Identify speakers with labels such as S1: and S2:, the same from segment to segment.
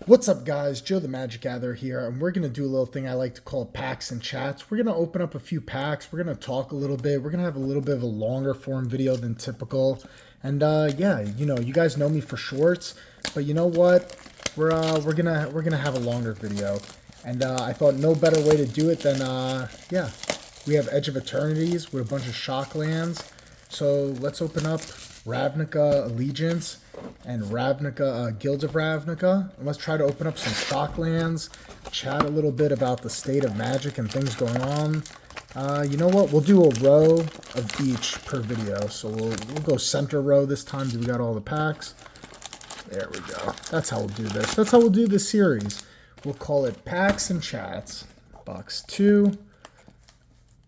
S1: What's up, guys? Joe the Magic Gatherer here, and we're going to do a little thing I like to call packs and chats. We're going to open up a few packs. We're going to talk a little bit. We're going to have a little bit of a longer form video than typical. And yeah, you guys know me for shorts, but you know what? We're gonna have a longer video. And I thought no better way to do it than yeah, we have Edge of Eternities with a bunch of shock lands. So let's open up Ravnica Allegiance and Ravnica Guild of Ravnica. And let's try to open up some shock lands, chat a little bit about the state of Magic and things going on. You know what? We'll do a row of each per video. So we'll go center row this time. We got all the packs. There we go. That's how we'll do this. That's how we'll do this series. We'll call it Packs and Chats. Box 2.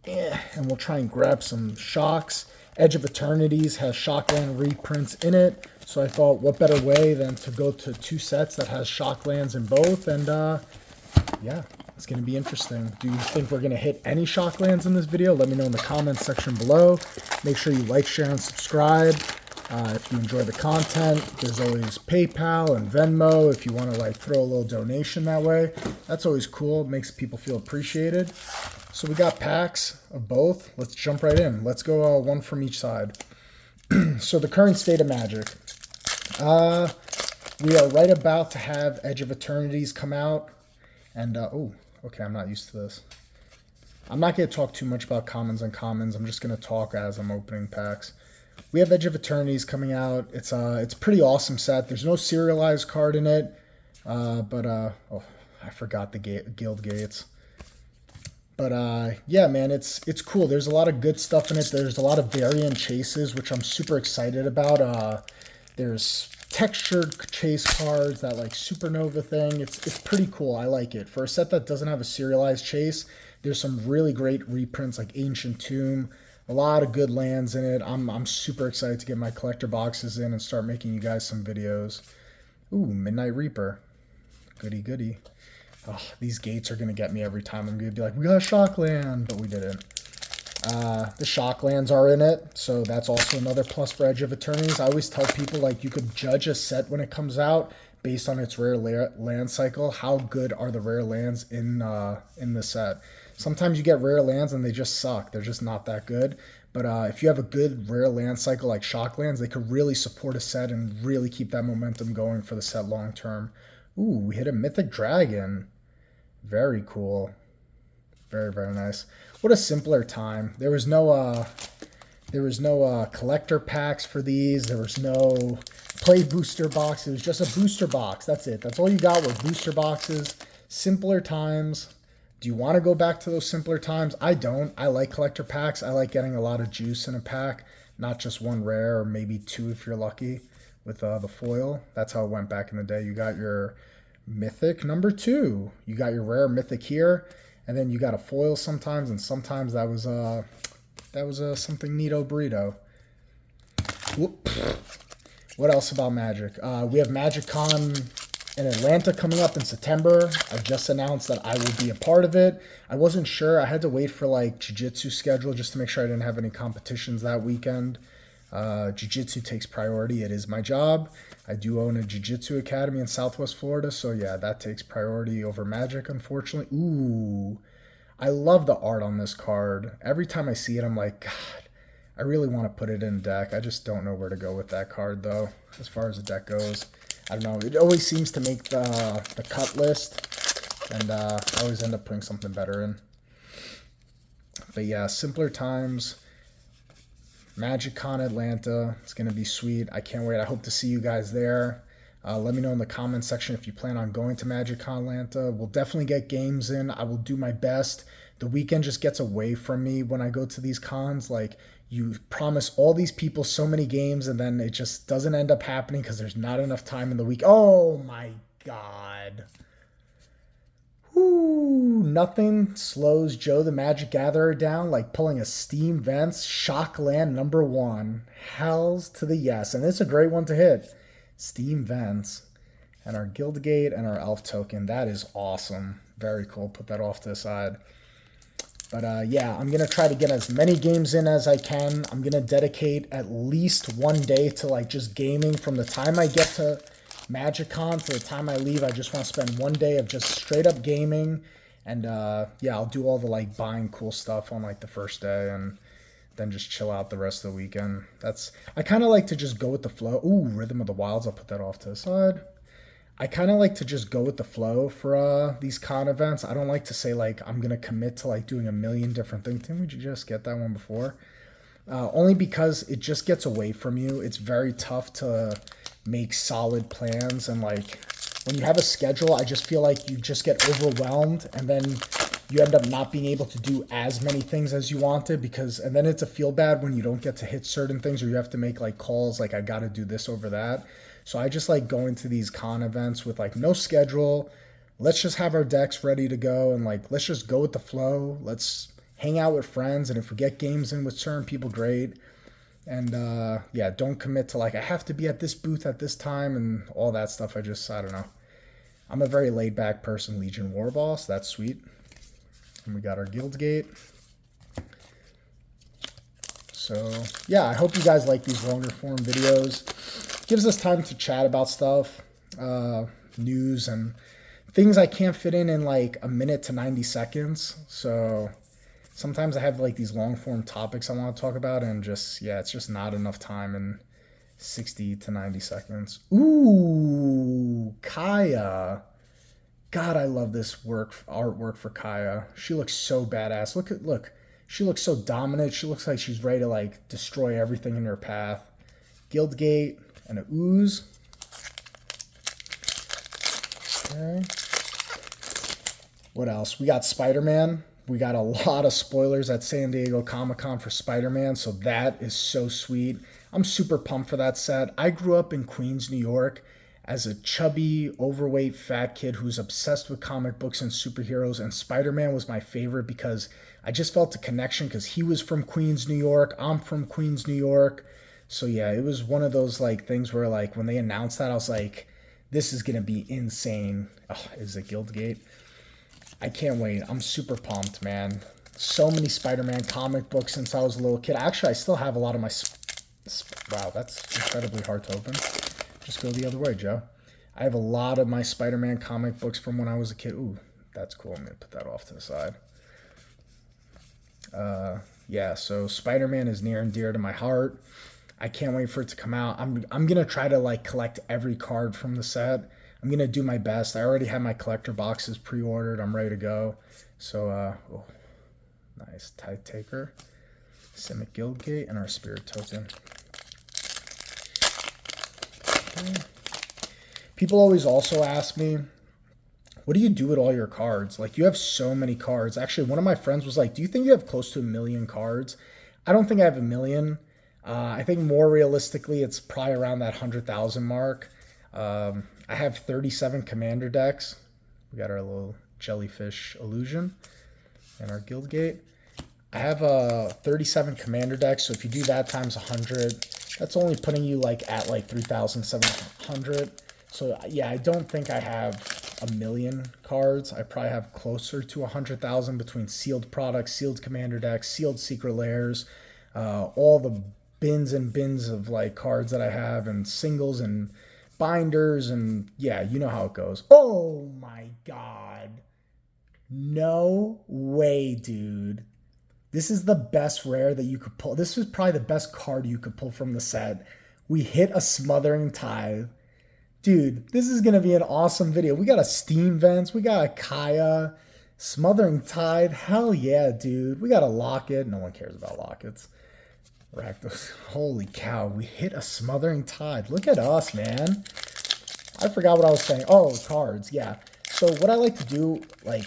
S1: Yeah, and we'll try and grab some shocks. Edge of Eternities has Shockland reprints in it. So I thought, what better way than to go to two sets that has Shocklands in both. And yeah, it's going to be interesting. Do you think we're going to hit any Shocklands in this video? Let me know in the comments section below. Make sure you like, share, and subscribe. If you enjoy the content, there's always PayPal and Venmo if you want to like throw a little donation that way. That's always cool. It makes people feel appreciated. So we got packs of both. Let's jump right in. Let's go one from each side. So the current state of Magic. We are right about to have Edge of Eternities come out. And, oh, okay, I'm not used to this. I'm not going to talk too much about commons and commons. I'm just going to talk as I'm opening packs. We have Edge of Eternities coming out. It's a pretty awesome set. There's no serialized card in it. Oh, I forgot the guild gates. But yeah, man, it's cool. There's a lot of good stuff in it. There's a lot of variant chases, which I'm super excited about. There's textured chase cards, that like supernova thing. It's pretty cool. I like it. For a set that doesn't have a serialized chase, there's some really great reprints like Ancient Tomb. A lot of good lands in it. I'm super excited to get my collector boxes in and start making you guys some videos. Ooh, Midnight Reaper. Goody, goody. Oh, these gates are going to get me every time. I'm going to be like, we got a shock land, but we didn't. The shock lands are in it, so that's also another plus for Edge of Eternities. I always tell people, like, you could judge a set when it comes out based on its rare land cycle. How good are the rare lands in the set? Sometimes you get rare lands and they just suck. They're just not that good. But if you have a good rare land cycle like shock lands, they could really support a set and really keep that momentum going for the set long term. Ooh, we hit a Mythic Dragon. Very cool. Very, very nice. What a simpler time. There was no collector packs for these. There was no play booster box. It was just a booster box. That's it. That's all you got were booster boxes. Simpler times. Do you want to go back to those simpler times? I don't. I like collector packs. I like getting a lot of juice in a pack, not just one rare or maybe two if you're lucky with the foil. That's how it went back in the day. You got your Mythic number 2. You got your rare Mythic here, and then you got a foil sometimes, and sometimes that was something neato burrito. Whoop. What else about Magic? We have MagicCon in Atlanta coming up in September. I just announced that I will be a part of it. I wasn't sure. I had to wait for like jiu-jitsu schedule just to make sure I didn't have any competitions that weekend. Jiu-jitsu takes priority. It is my job. I do own a jiu-jitsu academy in Southwest Florida, so yeah, that takes priority over Magic, unfortunately. Ooh, I love the art on this card. Every time I see it, I'm like, God, I really want to put it in deck. I just don't know where to go with that card, though, as far as the deck goes. I don't know. It always seems to make the cut list, and I always end up putting something better in. But yeah, simpler times. MagicCon Atlanta. It's going to be sweet. I can't wait. I hope to see you guys there. Let me know in the comment section if you plan on going to MagicCon Atlanta. We'll definitely get games in. I will do my best. The weekend just gets away from me when I go to these cons. Like, you promise all these people so many games, and then it just doesn't end up happening because there's not enough time in the week. Oh, my God. Ooh, nothing slows Joe the Magic Gatherer down like pulling a Steam Vents Shock Land number 1. Hells to the yes. And it's a great one to hit. Steam Vents. And our Guild Gate and our Elf Token. That is awesome. Very cool. Put that off to the side. But yeah, I'm going to try to get as many games in as I can. I'm going to dedicate at least one day to like just gaming from the time I get to MagicCon, for the time I leave, I just want to spend one day of just straight up gaming. And yeah, I'll do all the like buying cool stuff on like the first day and then just chill out the rest of the weekend. I kind of like to just go with the flow. Ooh, Rhythm of the Wilds, I'll put that off to the side. I kind of like to just go with the flow for these con events. I don't like to say like I'm gonna commit to like doing a million different things. Didn't we just get that one before? Only because it just gets away from you. It's very tough to make solid plans, and like when you have a schedule, I just feel like you just get overwhelmed, and then you end up not being able to do as many things as you wanted, and then it's a feel bad when you don't get to hit certain things, or you have to make like calls like I got to do this over that. So I just like going to these con events with like no schedule. Let's just have our decks ready to go, and like let's just go with the flow. Let's hang out with friends, and if we get games in with certain people, great. And yeah, don't commit to like I have to be at this booth at this time and all that stuff. I don't know. I'm a very laid back person. Legion War Boss, that's sweet. And we got our guild gate. So yeah, I hope you guys like these longer form videos. Gives us time to chat about stuff, news and things I can't fit in like a minute to 90 seconds. So sometimes I have like these long form topics I want to talk about, and just, yeah, it's just not enough time in 60 to 90 seconds. Ooh, Kaya. God, I love this artwork for Kaya. She looks so badass. Look. She looks so dominant. She looks like she's ready to like destroy everything in her path. Guild gate and an ooze. Okay. What else? We got Spider-Man. We got a lot of spoilers at San Diego Comic-Con for Spider-Man, so that is so sweet. I'm super pumped for that set. I grew up in Queens, New York, as a chubby, overweight, fat kid who's obsessed with comic books and superheroes, and Spider-Man was my favorite because I just felt a connection because he was from Queens, New York. I'm from Queens, New York. So yeah, it was one of those like things where like when they announced that, I was like, this is going to be insane. Oh, is it Guildgate? I can't wait. I'm super pumped, man. So many Spider-Man comic books since I was a little kid. Actually, I still have a lot of my... Wow, that's incredibly hard to open. Just go the other way, Joe. I have a lot of my Spider-Man comic books from when I was a kid. Ooh, that's cool. I'm going to put that off to the side. Yeah, so Spider-Man is near and dear to my heart. I can't wait for it to come out. I'm going to try to like collect every card from the set. I'm going to do my best. I already have my collector boxes pre-ordered. I'm ready to go. So, oh, nice. Tide Taker, Simic Guildgate, and our Spirit Token. Okay. People always also ask me, what do you do with all your cards? Like, you have so many cards. Actually, one of my friends was like, do you think you have close to 1 million cards? I don't think I have 1 million. I think more realistically, it's probably around that 100,000 mark. I have 37 commander decks. We got our little jellyfish illusion and our Guildgate. I have 37 commander decks, so if you do that times 100, that's only putting you like at like 3,700. So yeah, I don't think I have 1 million cards. I probably have closer to 100,000 between sealed products, sealed commander decks, sealed secret layers, all the bins and bins of like cards that I have, and singles and binders, and yeah, you know how it goes. Oh my god. No way, dude. This is the best rare that you could pull. This was probably the best card you could pull from the set. We hit a Smothering Tithe. Dude, this is going to be an awesome video. We got a Steam Vents. We got a Kaya. Smothering Tithe. Hell yeah, dude. We got a Locket. No one cares about Lockets. Rakdos. Holy cow. We hit a Smothering Tithe. Look at us, man. I forgot what I was saying. Oh, cards. Yeah. So what I like to do, like,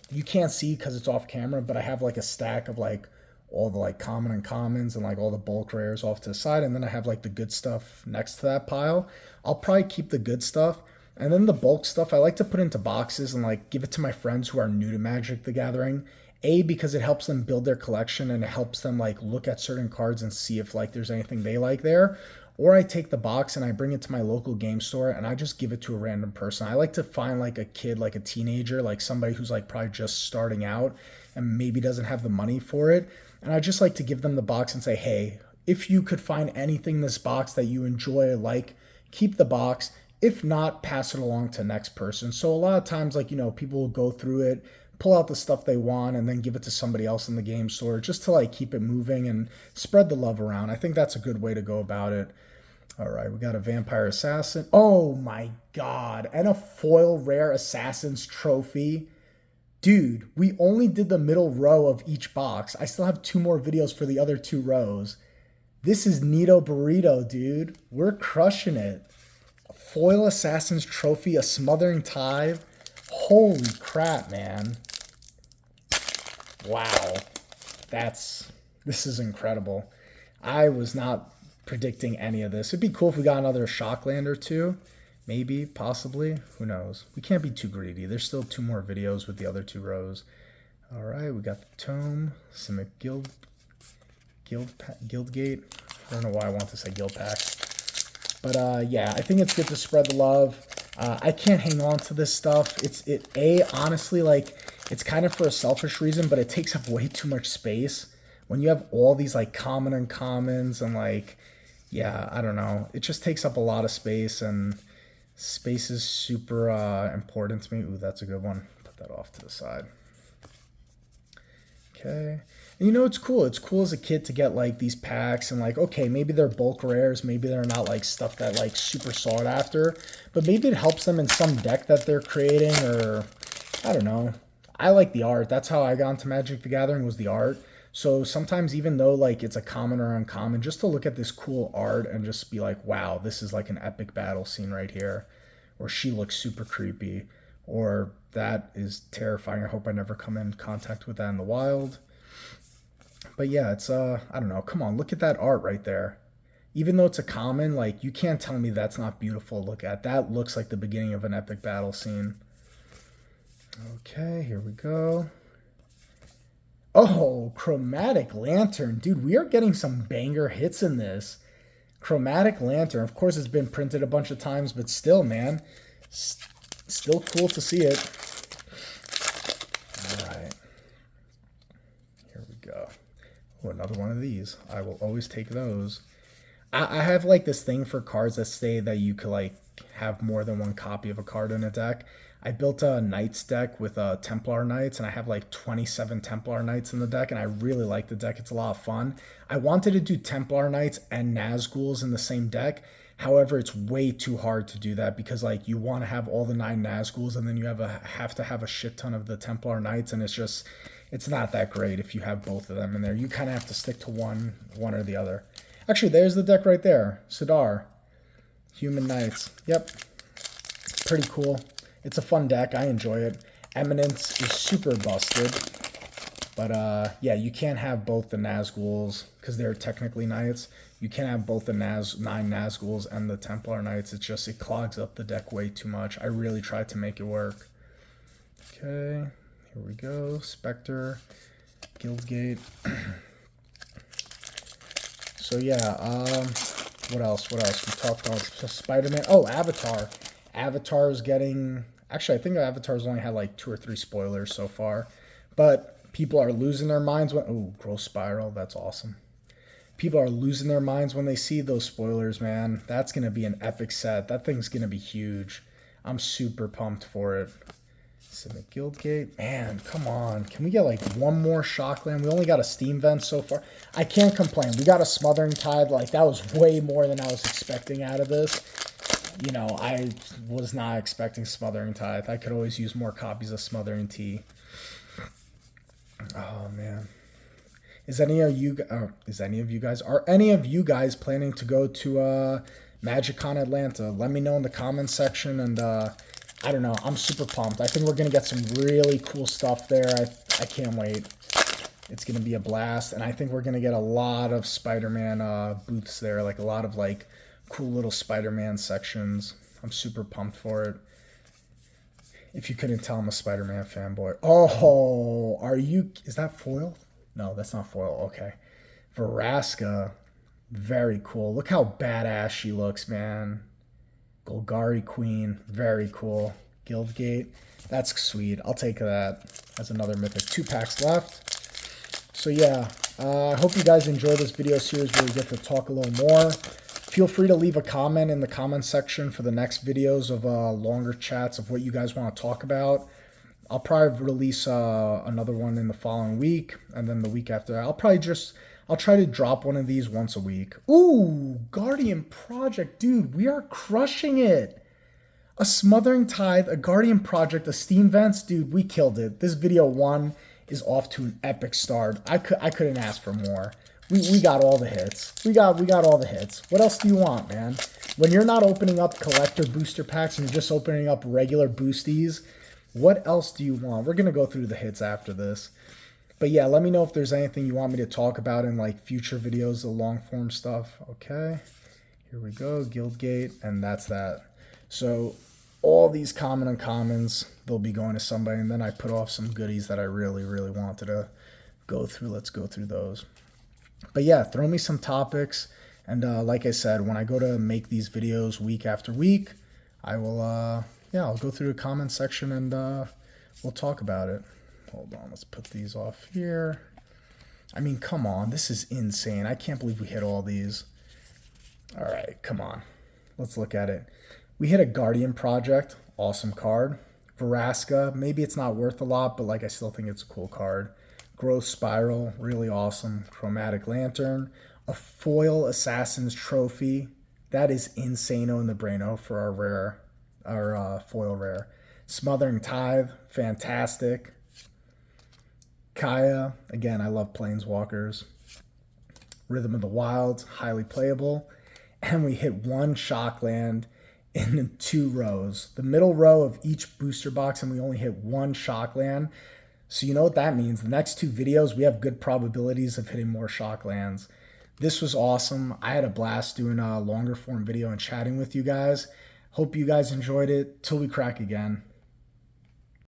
S1: you can't see because it's off camera, but I have like a stack of like all the like common and commons and like all the bulk rares off to the side, and then I have like the good stuff next to that pile. I'll probably keep the good stuff, and then the bulk stuff I like to put into boxes and like give it to my friends who are new to Magic the Gathering. Because it helps them build their collection and it helps them like look at certain cards and see if like there's anything they like there. Or I take the box and I bring it to my local game store and I just give it to a random person. I like to find like a kid, like a teenager, like somebody who's like probably just starting out and maybe doesn't have the money for it. And I just like to give them the box and say, hey, if you could find anything in this box that you enjoy or like, keep the box. If not, pass it along to the next person. So a lot of times, like, you know, people will go through it, pull out the stuff they want, and then give it to somebody else in the game store just to like keep it moving and spread the love around. I think that's a good way to go about it. All right, we got a Vampire Assassin. Oh my God, and a foil rare Assassin's Trophy. Dude, we only did the middle row of each box. I still have 2 more videos for the other 2 rows. This is Neato Burrito, dude. We're crushing it. A foil Assassin's Trophy, a Smothering Tithe. Holy crap, man. Wow. This is incredible. I was not predicting any of this. It'd be cool if we got another Shockland or 2. Maybe, possibly. Who knows? We can't be too greedy. There's still 2 more videos with the other 2 rows. All right, we got the Tome, Simic Guildgate. I don't know why I want to say Guild Pack. But yeah, I think it's good to spread the love. I can't hang on to this stuff. Honestly, like, it's kind of for a selfish reason, but it takes up way too much space. When you have all these like common and commons and like, yeah, I don't know. It just takes up a lot of space, and space is super important to me. Ooh, that's a good one. Put that off to the side. Okay. And you know, it's cool. It's cool as a kid to get like these packs and like, okay, maybe they're bulk rares. Maybe they're not like stuff that like super sought after, but maybe it helps them in some deck that they're creating, or I don't know. I like the art. That's how I got into Magic the Gathering, was the art. So sometimes, even though like it's a common or uncommon, just to look at this cool art and just be like, wow, this is like an epic battle scene right here. Or she looks super creepy. Or that is terrifying. I hope I never come in contact with that in the wild. But yeah, it's, I don't know. Come on, look at that art right there. Even though it's a common, like, you can't tell me that's not beautiful to look at. That looks like the beginning of an epic battle scene. Okay, here we go. Oh, Chromatic Lantern. Dude, we are getting some banger hits in this. Chromatic Lantern. Of course, it's been printed a bunch of times, but still, man. Still cool to see it. All right. Here we go. Oh, another one of these. I will always take those. I have like this thing for cards that say that you could like have more than one copy of a card in a deck. I built a Knights deck with Templar Knights, and I have like 27 Templar Knights in the deck, and I really like the deck. It's a lot of fun. I wanted to do Templar Knights and Nazguls in the same deck. However, it's way too hard to do that because like you want to have all the 9 Nazguls, and then you have to have a shit ton of the Templar Knights, and it's not that great if you have both of them in there. You kind of have to stick to one or the other. Actually, there's the deck right there. Sidar. Human Knights. Yep. Pretty cool. It's a fun deck. I enjoy it. Eminence is super busted. But yeah, you can't have both the Nazguls because they're technically Knights. You can't have both the 9 Nazguls and the Templar Knights. It clogs up the deck way too much. I really tried to make it work. Okay, here we go. Spectre, Guildgate. So yeah, what else? We talked about Spider-Man. Oh, Avatar. Avatar is getting... Actually, I think Avatar's only had like 2 or 3 spoilers so far. But people are losing their minds when... Oh, Growth Spiral. That's awesome. People are losing their minds when they see those spoilers, man. That's going to be an epic set. That thing's going to be huge. I'm super pumped for it. Simic Guildgate. Man, come on. Can we get like one more Shockland? We only got a Steam Vent so far. I can't complain. We got a Smothering Tithe. Like, that was way more than I was expecting out of this. You know, I was not expecting Smothering Tithe. I could always use more copies of Smothering Tea. Oh, man. Are any of you guys planning to go to MagicCon Atlanta? Let me know in the comments section, and I don't know. I'm super pumped. I think we're going to get some really cool stuff there. I can't wait. It's going to be a blast, and I think we're going to get a lot of Spider-Man booths there, like a lot of like cool little Spider-Man sections. I'm super pumped for it. If you couldn't tell, I'm a Spider-Man fanboy. Oh, is that foil? No, that's not foil. Okay. Veraska. Very cool. Look how badass she looks, man. Golgari Queen. Very cool. Guildgate. That's sweet. I'll take that as another mythic. 2 packs left. So yeah, I hope you guys enjoy this video series where we get to talk a little more. Feel free to leave a comment in the comment section for the next videos of longer chats of what you guys want to talk about. I'll probably release another one in the following week, and then the week after. I'll try to drop one of these once a week. Ooh, Guardian Project, dude, we are crushing it. A Smothering Tithe, a Guardian Project, a Steam Vents, dude, we killed it. This video 1 is off to an epic start. I couldn't ask for more. We got all the hits. We got all the hits. What else do you want, man? When you're not opening up collector booster packs and you're just opening up regular boosties, what else do you want? We're going to go through the hits after this. But yeah, let me know if there's anything you want me to talk about in like future videos, the long form stuff. Okay, here we go, Guildgate, and that's that. So all these common uncommons, they'll be going to somebody, and then I put off some goodies that I really wanted to go through. Let's go through those. But yeah, throw me some topics, and like I said, when I go to make these videos week after week, I will I'll go through the comment section and we'll talk about it. Hold on, let's put these off here. I mean, come on, this is insane. I can't believe we hit all these. All right, come on, let's look at it. We hit a Guardian Project, awesome card. Veraska, maybe it's not worth a lot, but like I still think it's a cool card. Growth Spiral, really awesome. Chromatic Lantern, a foil Assassin's Trophy. That is insano in the braino for our rare, our foil rare. Smothering Tithe, fantastic. Kaya, again, I love Planeswalkers. Rhythm of the Wilds, highly playable. And we hit 1 Shockland in 2 rows. The middle row of each booster box, and we only hit 1 Shockland. So you know what that means. The next 2 videos, we have good probabilities of hitting more Shocklands. This was awesome. I had a blast doing a longer form video and chatting with you guys. Hope you guys enjoyed it. Till we crack again.